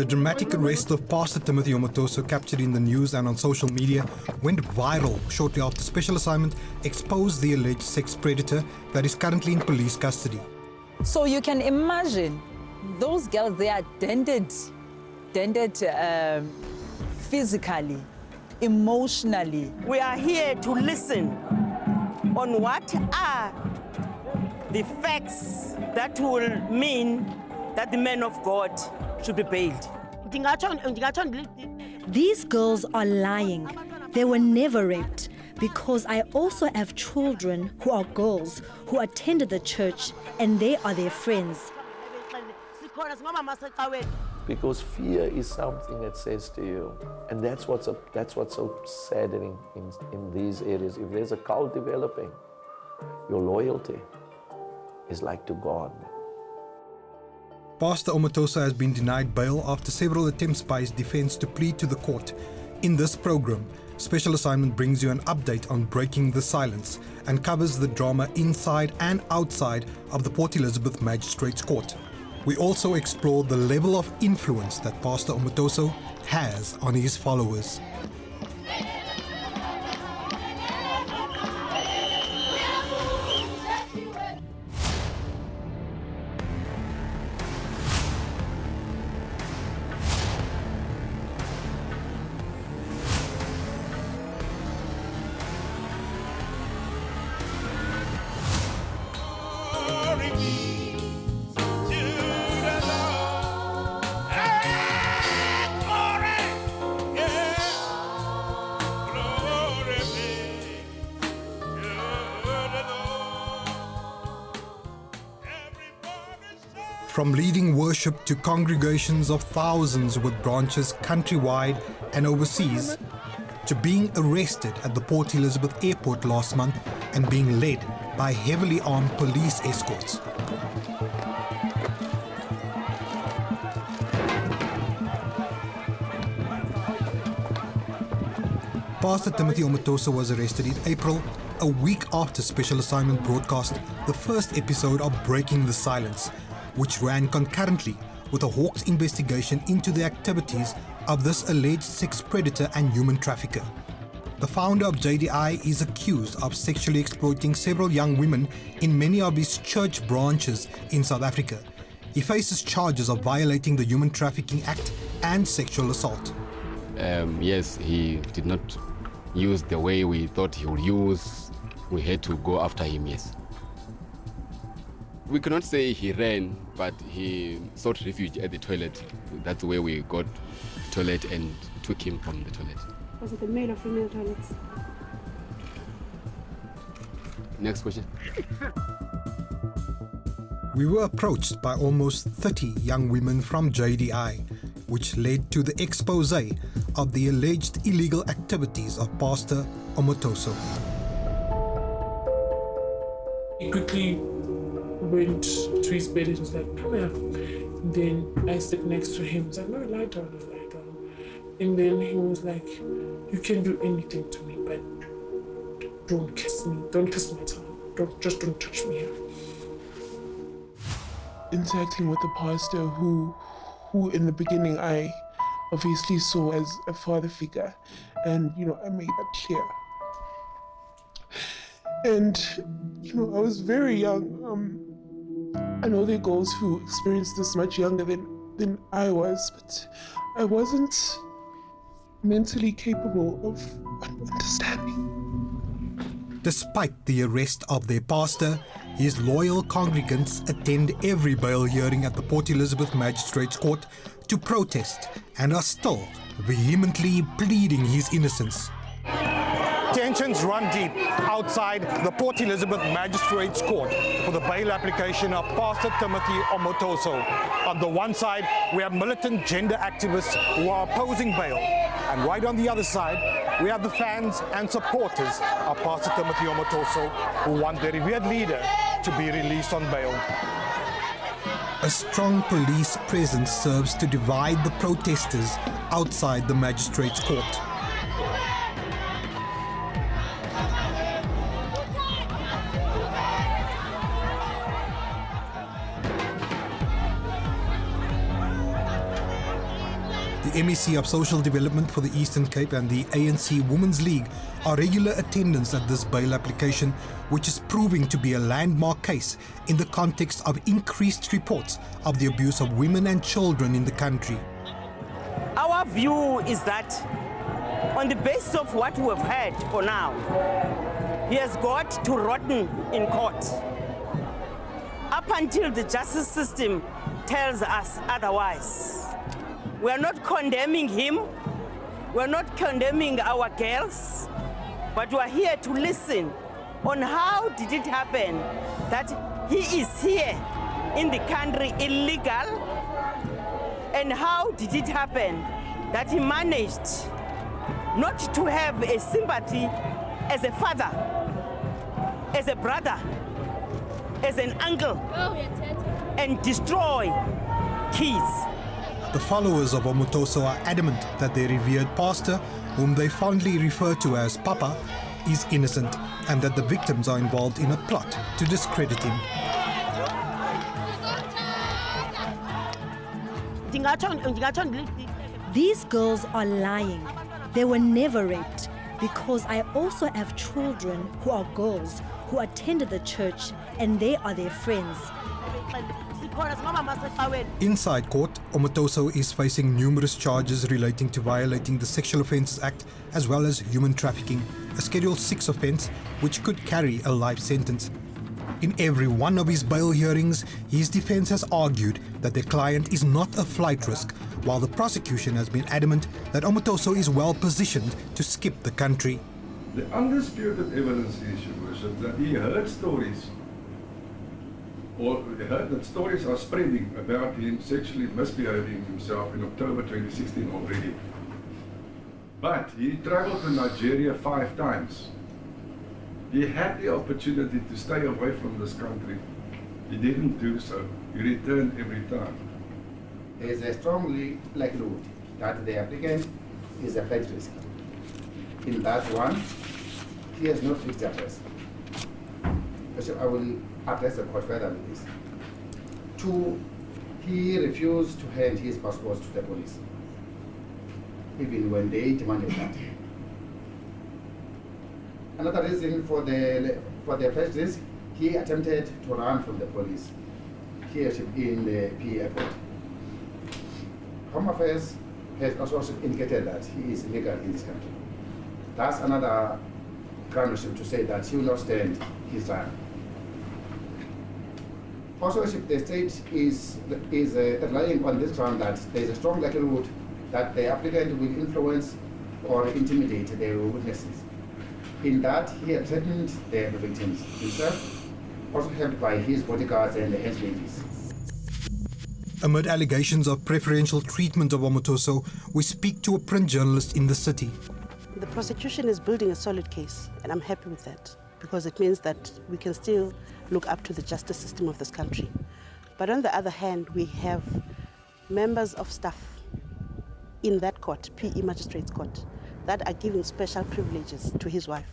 The dramatic arrest of Pastor Timothy Omotoso, captured in the news and on social media, went viral shortly after Special Assignment exposed the alleged sex predator that is currently in police custody. So you can imagine those girls, they are dented physically, emotionally. We are here to listen on what are the facts that will mean that the men of God should be bailed. These girls are lying. They were never raped, because I also have children who are girls who attended the church and they are their friends. Because fear is something that says to you, and that's what's so saddening in these areas. If there's a cult developing, your loyalty is like to God. Pastor Omotoso has been denied bail after several attempts by his defense to plead to the court. In this program, Special Assignment brings you an update on breaking the silence and covers the drama inside and outside of the Port Elizabeth Magistrates Court. We also explore the level of influence that Pastor Omotoso has on his followers. From leading worship to congregations of thousands with branches countrywide and overseas, to being arrested at the Port Elizabeth Airport last month and being led by heavily armed police escorts. Pastor Timothy Omotoso was arrested in April, a week after Special Assignment broadcast the first episode of Breaking the Silence, which ran concurrently with a Hawks investigation into the activities of this alleged sex predator and human trafficker. The founder of JDI is accused of sexually exploiting several young women in many of his church branches in South Africa. He faces charges of violating the Human Trafficking Act and sexual assault. Yes, he did not use the way we thought he would use. We had to go after him, yes. We cannot say he ran, but he sought refuge at the toilet. That's where we got the toilet and took him from the toilet. Was it the male or female toilets? Next question. We were approached by almost 30 young women from JDI, which led to the expose of the alleged illegal activities of Pastor Omotoso. He quickly went to his bed and was like, come here. And then I sat next to him. He was like, no, lie down, lie down. And then he was like, you can do anything to me, but don't kiss me. Don't kiss my tongue. Don't touch me here. Interacting with the pastor who in the beginning I obviously saw as a father figure, and I made that clear. And I was very young. I know there are girls who experienced this much younger than I was, but I wasn't mentally capable of understanding. Despite the arrest of their pastor, his loyal congregants attend every bail hearing at the Port Elizabeth Magistrates Court to protest and are still vehemently pleading his innocence. Tensions run deep outside the Port Elizabeth Magistrates Court for the bail application of Pastor Timothy Omotoso. On the one side, we have militant gender activists who are opposing bail. And right on the other side, we have the fans and supporters of Pastor Timothy Omotoso who want their revered leader to be released on bail. A strong police presence serves to divide the protesters outside the Magistrates Court. The MEC of Social Development for the Eastern Cape and the ANC Women's League are regular attendants at this bail application, which is proving to be a landmark case in the context of increased reports of the abuse of women and children in the country. Our view is that on the basis of what we have heard for now, he has got to rotten in court up until the justice system tells us otherwise. We are not condemning him, we are not condemning our girls, but we are here to listen on how did it happen that he is here in the country illegal, and how did it happen that he managed not to have a sympathy as a father, as a brother, as an uncle, and destroy kids. The followers of Omotoso are adamant that their revered pastor, whom they fondly refer to as Papa, is innocent and that the victims are involved in a plot to discredit him. These girls are lying. They were never raped because I also have children who are girls who attended the church and they are their friends. Inside court, Omotoso is facing numerous charges relating to violating the Sexual Offences Act as well as human trafficking, a Schedule 6 offence which could carry a life sentence. In every one of his bail hearings, his defence has argued that their client is not a flight risk, while the prosecution has been adamant that Omotoso is well positioned to skip the country. The undisputed evidence is, Your Worship, that he heard stories, or he heard that stories are spreading about him sexually misbehaving himself in October 2016 already. But he travelled to Nigeria 5 times. He had the opportunity to stay away from this country. He didn't do so. He returned every time. There is a strong likelihood that the applicant is a flight risk. In that one, he has not fixed the address. So I will address the court further with this. 2, he refused to hand his passport to the police, even when they demanded that. Another reason for the flight risk, he attempted to run from the police here in the PE airport. Home Affairs has also indicated that he is illegal in this country. That's another ground to say that he will not stand his trial. Also, the state is relying on this ground that there is a strong likelihood that the applicant will influence or intimidate the witnesses. In that, he had threatened the victims himself, also helped by his bodyguards and the henchmen's. Amid allegations of preferential treatment of Omotoso, we speak to a print journalist in the city. The prosecution is building a solid case, and I'm happy with that, because it means that we can still look up to the justice system of this country. But on the other hand, we have members of staff in that court, PE Magistrate's Court, that are giving special privileges to his wife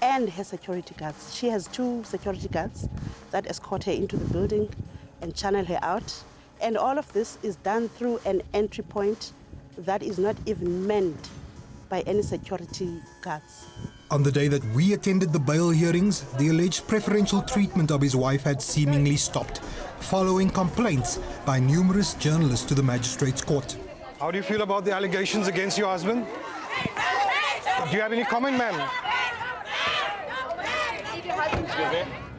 and her security guards. She has 2 security guards that escort her into the building and channel her out. And all of this is done through an entry point that is not even manned by any security guards. On the day that we attended the bail hearings, the alleged preferential treatment of his wife had seemingly stopped, following complaints by numerous journalists to the Magistrate's Court. How do you feel about the allegations against your husband? Do you have any comment, ma'am?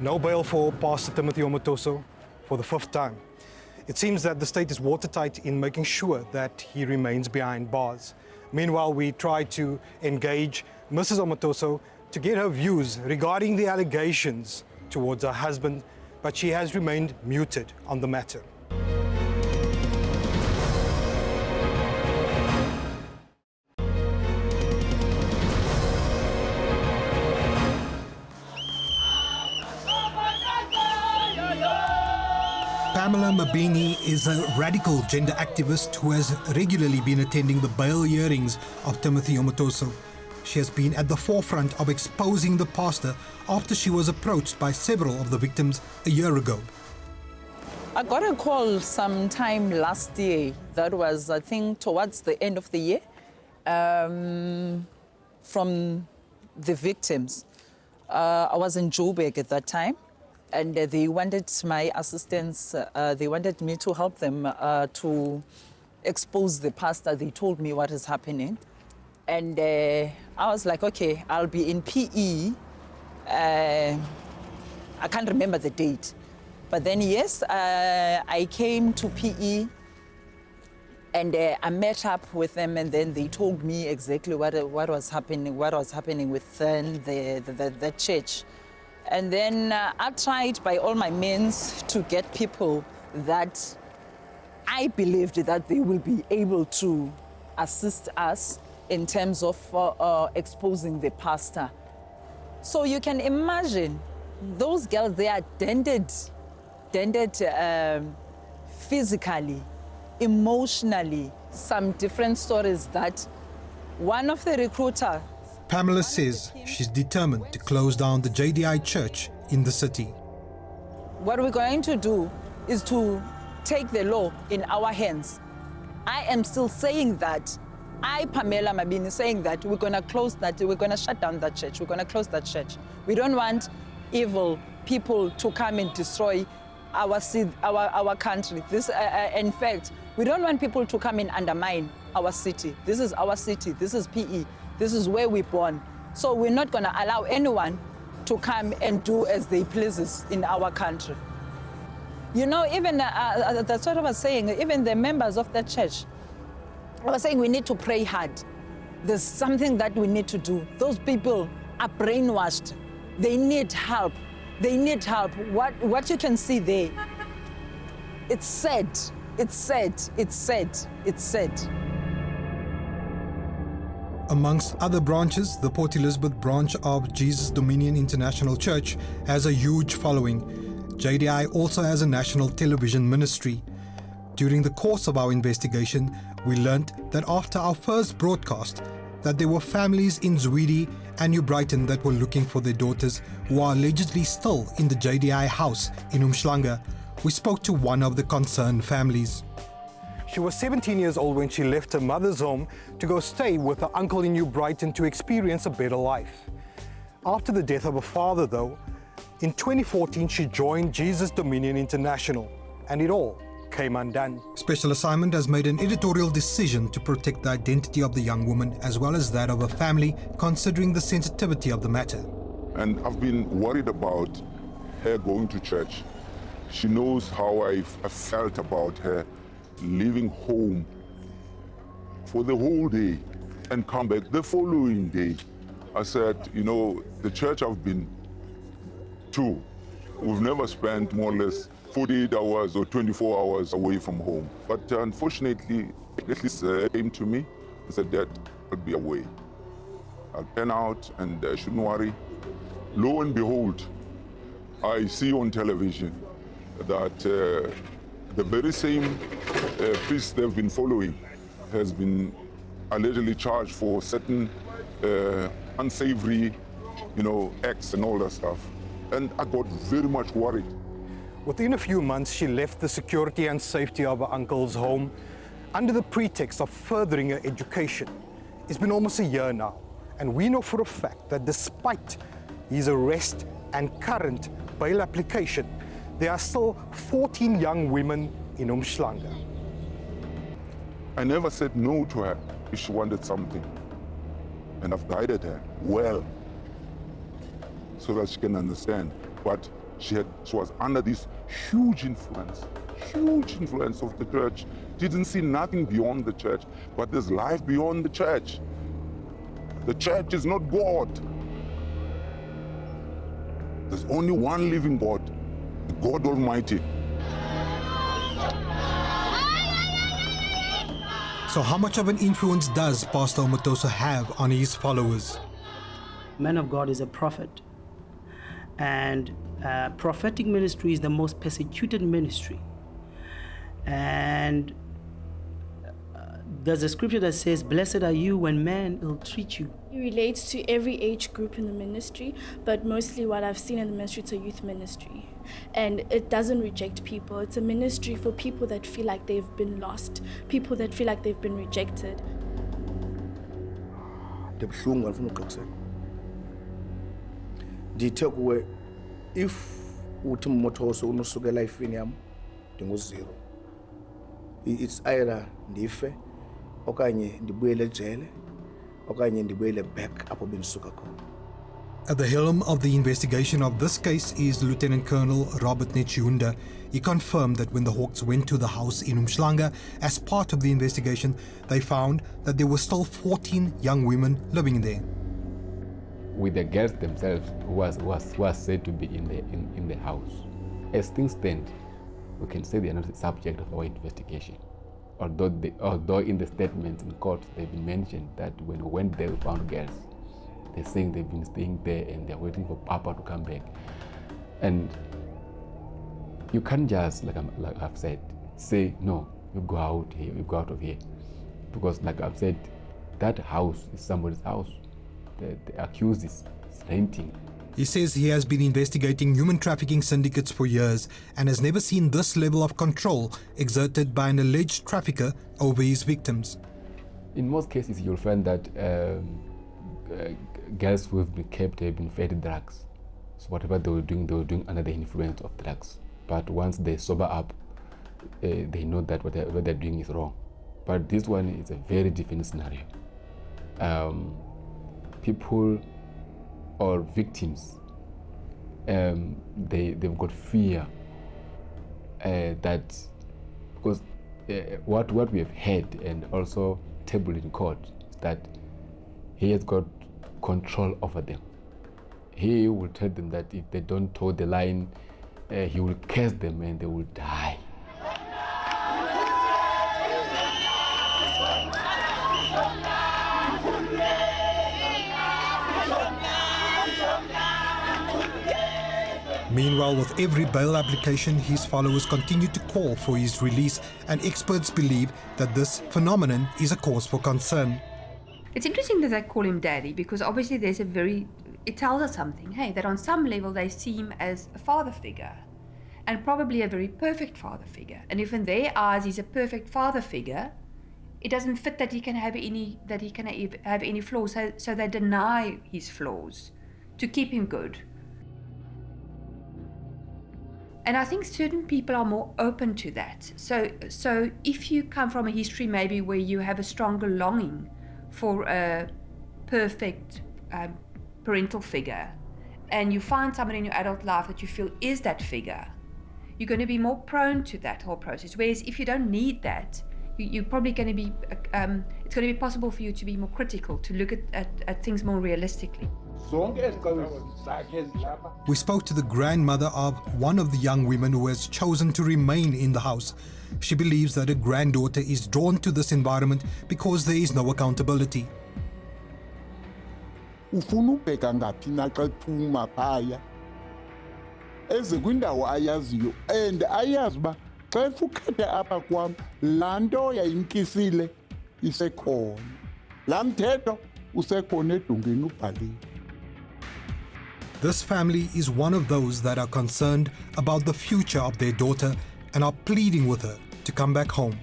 No bail for Pastor Timothy Omotoso for the 5th time. It seems that the state is watertight in making sure that he remains behind bars. Meanwhile, we try to engage Mrs. Omotoso to get her views regarding the allegations towards her husband, but she has remained muted on the matter. Pamela Mabini is a radical gender activist who has regularly been attending the bail hearings of Timothy Omotoso. She has been at the forefront of exposing the pastor after she was approached by several of the victims a year ago. I got a call sometime last year. That was, I think, towards the end of the year, from the victims. I was in Joburg at that time, and they wanted my assistance. They wanted me to help them to expose the pastor. They told me what is happening. And I was like, okay, I'll be in PE. I can't remember the date. But then, yes, I came to PE and I met up with them, and then they told me exactly what was happening within the church. And then I tried by all my means to get people that I believed that they will be able to assist us in terms of exposing the pastor. So you can imagine those girls, they are dented physically, emotionally. Some different stories that one of the recruiter. Pamela says she's determined to close down the JDI church in the city. What we're going to do is to take the law in our hands. I am still saying that. I, Pamela Mabini, saying that we're going to close that, we're going to shut down that church, we're going to close that church. We don't want evil people to come and destroy our country. This, in fact, we don't want people to come and undermine our city. This is our city. This is PE. This is where we're born. So we're not going to allow anyone to come and do as they pleases in our country. You know, even that's what I was saying. Even the members of the church, I was saying we need to pray hard. There's something that we need to do. Those people are brainwashed. They need help. They need help. What you can see there, it's sad. It's sad. It's sad. It's sad. Amongst other branches, the Port Elizabeth branch of Jesus Dominion International Church has a huge following. JDI also has a national television ministry. During the course of our investigation, we learnt that after our first broadcast, that there were families in Zwede and New Brighton that were looking for their daughters who are allegedly still in the JDI house in Umhlanga. We spoke to one of the concerned families. She was 17 years old when she left her mother's home to go stay with her uncle in New Brighton to experience a better life. After the death of her father, though, in 2014 she joined Jesus Dominion International, and it all came undone. Special Assignment has made an editorial decision to protect the identity of the young woman as well as that of her family, considering the sensitivity of the matter. And I've been worried about her going to church. She knows how I felt about her leaving home for the whole day and come back the following day. I said, you know, the church I've been to, we've never spent more or less 48 hours or 24 hours away from home. But unfortunately, at least came to me and said, Dad, I'll be away. I'll pen out and shouldn't worry. Lo and behold, I see on television that the very same priest they've been following has been allegedly charged for certain unsavory, acts and all that stuff. And I got very much worried. Within a few months, she left the security and safety of her uncle's home under the pretext of furthering her education. It's been almost a year now, and we know for a fact that despite his arrest and current bail application, there are still 14 young women in Umhlanga. I never said no to her if she wanted something. And I've guided her well so that she can understand. But she was under this huge influence of the church. Didn't see nothing beyond the church, but there's life beyond the church. The church is not God. There's only one living God, God Almighty. So how much of an influence does Pastor Omotoso have on his followers? Man of God is a prophet. And prophetic ministry is the most persecuted ministry. And There's a scripture that says, "Blessed are you when men ill-treat you." It relates to every age group in the ministry, but mostly what I've seen in the ministry, it's a youth ministry. And it doesn't reject people. It's a ministry for people that feel like they've been lost, people that feel like they've been rejected. Ndithe kuwe if uthi Omotoso unosukela ifini yam ndingu-0. It's either ndife okanye ndibuyele ejele okanye ndibuyele back apho bendisuka khona. At the helm of the investigation of this case is Lieutenant Colonel Robert Nechunda. He confirmed that when the Hawks went to the house in Umhlanga as part of the investigation, they found that there were still 14 young women living there. With the girls themselves who was said to be in the house. As things stand, we can say they are not the subject of our investigation. Although in the statements in court they've been mentioned that when we went there we found girls. They're saying they've been staying there and they're waiting for Papa to come back. And you can't just, like I've said, say, no, you go out here, you go out of here. Because like I've said, that house is somebody's house. The accused is renting. He says he has been investigating human trafficking syndicates for years and has never seen this level of control exerted by an alleged trafficker over his victims. In most cases, you'll find that girls who have been kept have been fed drugs. So whatever they were doing under the influence of drugs. But once they sober up, they know that what they're doing is wrong. But this one is a very different scenario. People or victims, they've got fear that because what we have heard and also tabled in court is that he has got control over them. He will tell them that if they don't toe the line, he will curse them and they will die. Meanwhile, with every bail application, his followers continue to call for his release, and experts believe that this phenomenon is a cause for concern. It's interesting that they call him daddy because obviously it tells us something, hey, that on some level they see him as a father figure and probably a very perfect father figure. And if in their eyes he's a perfect father figure, it doesn't fit that he can have any flaws, so they deny his flaws to keep him good. And I think certain people are more open to that. So if you come from a history maybe where you have a stronger longing for a perfect parental figure, and you find somebody in your adult life that you feel is that figure, you're going to be more prone to that whole process. Whereas if you don't need that, you're probably going to be, it's going to be possible for you to be more critical, to look at things more realistically. We spoke to the grandmother of one of the young women who has chosen to remain in the house. She believes that her granddaughter is drawn to this environment because there is no accountability. Ufuna ubheka ngaphi na xa ephuma phaya eze kwindawo ayaziyo and ayazi uba xa efukhethe apha kwam laa nto yayinkisile isekhona laa mthetho usekhona edongeni ubhaliwe. This family is one of those that are concerned about the future of their daughter and are pleading with her to come back home.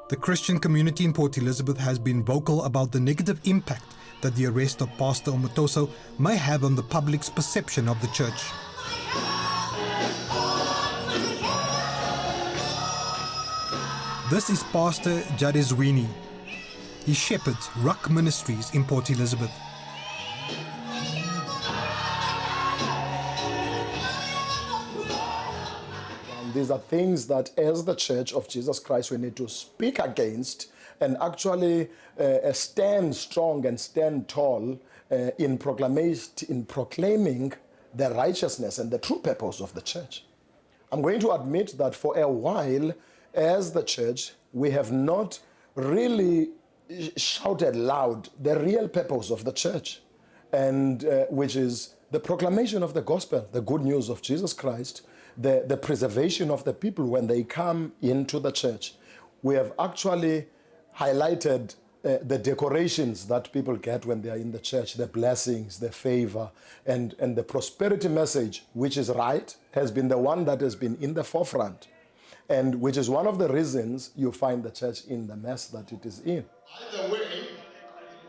The Christian community in Port Elizabeth has been vocal about the negative impact that the arrest of Pastor Omotoso may have on the public's perception of the church. This is Pastor Jadezwini. He shepherds Ruck Ministries in Port Elizabeth. These are things that as the Church of Jesus Christ we need to speak against and actually stand strong and stand tall in proclaiming the righteousness and the true purpose of the church. I'm going to admit that for a while, as the church, we have not really shouted loud the real purpose of the church, and which is the proclamation of the gospel, the good news of Jesus Christ, the preservation of the people when they come into the church. We have actually highlighted the decorations that people get when they are in the church, the blessings, the favor, and the prosperity message, which is right, has been the one that has been in the forefront, and which is one of the reasons you find the church in the mess that it is in. Either way,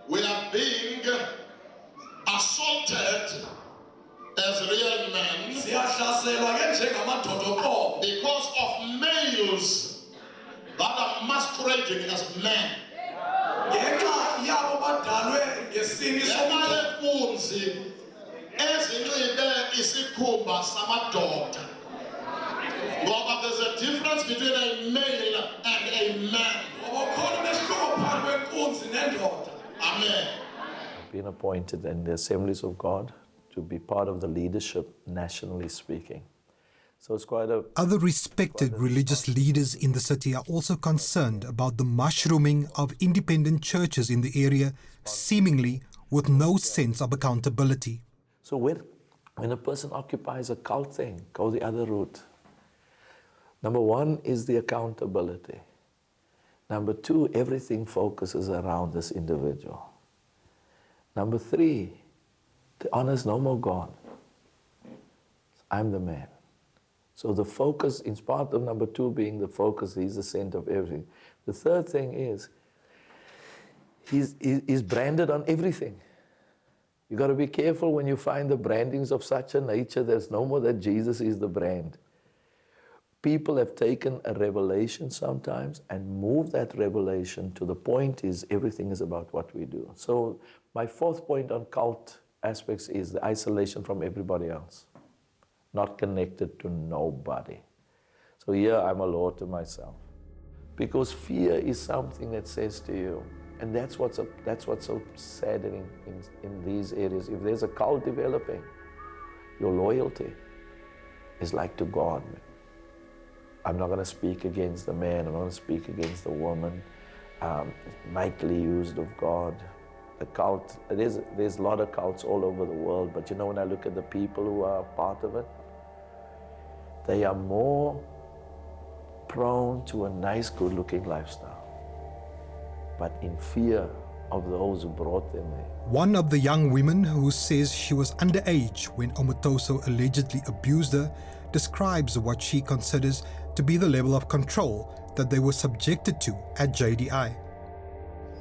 we are being assaulted as real men because of males that are masquerading as men. But there's a difference between a male and a man. Amen. Been appointed in the Assemblies of God to be part of the leadership, nationally speaking. So it's quite a... Other respected religious leaders in the city are also concerned about the mushrooming of independent churches in the area, seemingly with no sense of accountability. So when a person occupies a cult thing, go the other route. Number one is the accountability. Number two, everything focuses around this individual. Number three, the honors no more God. I'm the man. So the focus, in spite of number two being the focus, he's the center of everything. The third thing is, he's branded on everything. You got to be careful when you find the brandings of such a nature. There's no more that Jesus is the brand. People have taken a revelation sometimes and moved that revelation to the point is everything is about what we do. So my fourth point on cult aspects is the isolation from everybody else. Not connected to nobody. So here I'm a law to myself. Because fear is something that says to you, and that's what's so saddening in these areas. If there's a cult developing, your loyalty is like to God. I'm not going to speak against the man, I'm not going to speak against the woman, mightily used of God. The cult, there's a lot of cults all over the world, but you know, when I look at the people who are part of it, they are more prone to a nice, good-looking lifestyle, but in fear of those who brought them there. One of the young women who says she was underage when Omotoso allegedly abused her describes what she considers to be the level of control that they were subjected to at JDI.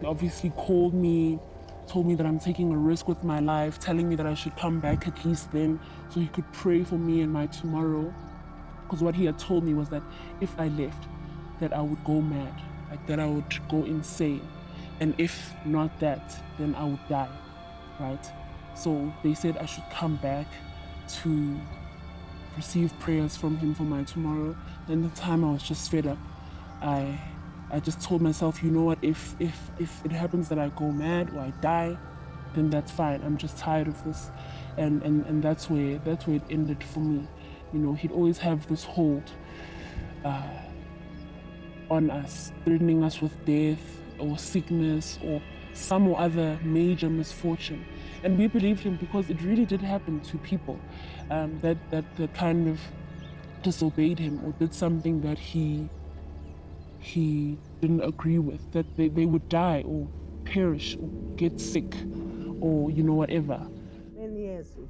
He obviously called me, told me that I'm taking a risk with my life, telling me that I should come back at least then so he could pray for me and my tomorrow. Because what he had told me was that if I left, that I would go mad, like that I would go insane. And if not that, then I would die, right? So they said I should come back to receive prayers from him for my tomorrow. And the time I was just fed up. I just told myself, you know what, if it happens that I go mad or I die, then that's fine. I'm just tired of this. And that's where it ended for me. You know, he'd always have this hold on us, threatening us with death or sickness or some or other major misfortune. And we believed him because it really did happen to people that kind of disobeyed him or did something that he didn't agree with, that they would die or perish or get sick or, you know, whatever.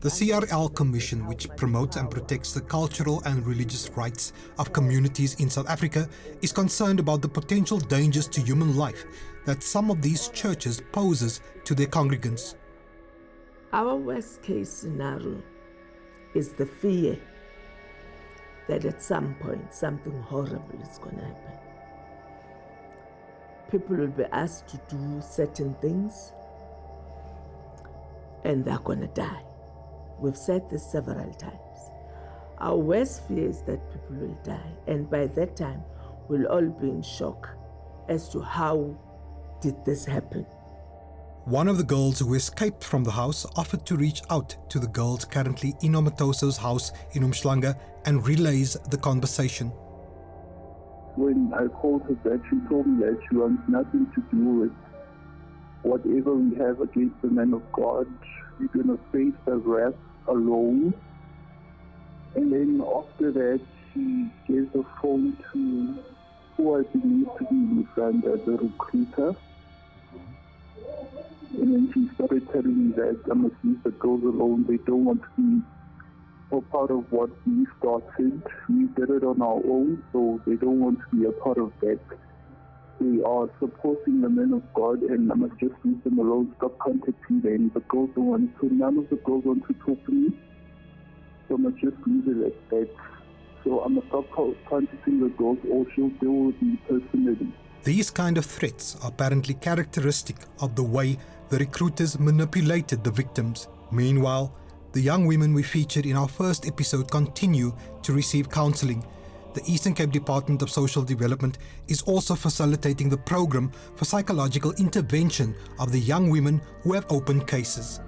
The CRL Commission, which promotes and protects the cultural and religious rights of communities in South Africa, is concerned about the potential dangers to human life that some of these churches poses to their congregants. Our worst case scenario is the fear that at some point something horrible is going to happen. People will be asked to do certain things and they're going to die. We've said this several times. Our worst fear is that people will die, and by that time, we'll all be in shock as to how did this happen. One of the girls who escaped from the house offered to reach out to the girls currently in Omotoso's house in Umhlanga and relays the conversation. When I called her back, she told me that she wants nothing to do with whatever we have against the man of God, we're going to face the wrath alone. And then after that, she gave the phone to who I believe to be Umhlanga, the recruiter. And then she started telling me that I must leave the girls alone. They don't want to be a part of what we started. We did it on our own, so they don't want to be a part of that. They are supporting the men of God, and I must just leave them alone, stop contacting them. The girls don't want to, none of the girls want to talk to me, so I must just leave it at that. So I must stop contacting the girls, or she'll deal with me personally. These kind of threats are apparently characteristic of the way the recruiters manipulated the victims. Meanwhile, the young women we featured in our first episode continue to receive counseling. The Eastern Cape Department of Social Development is also facilitating the program for psychological intervention of the young women who have opened cases.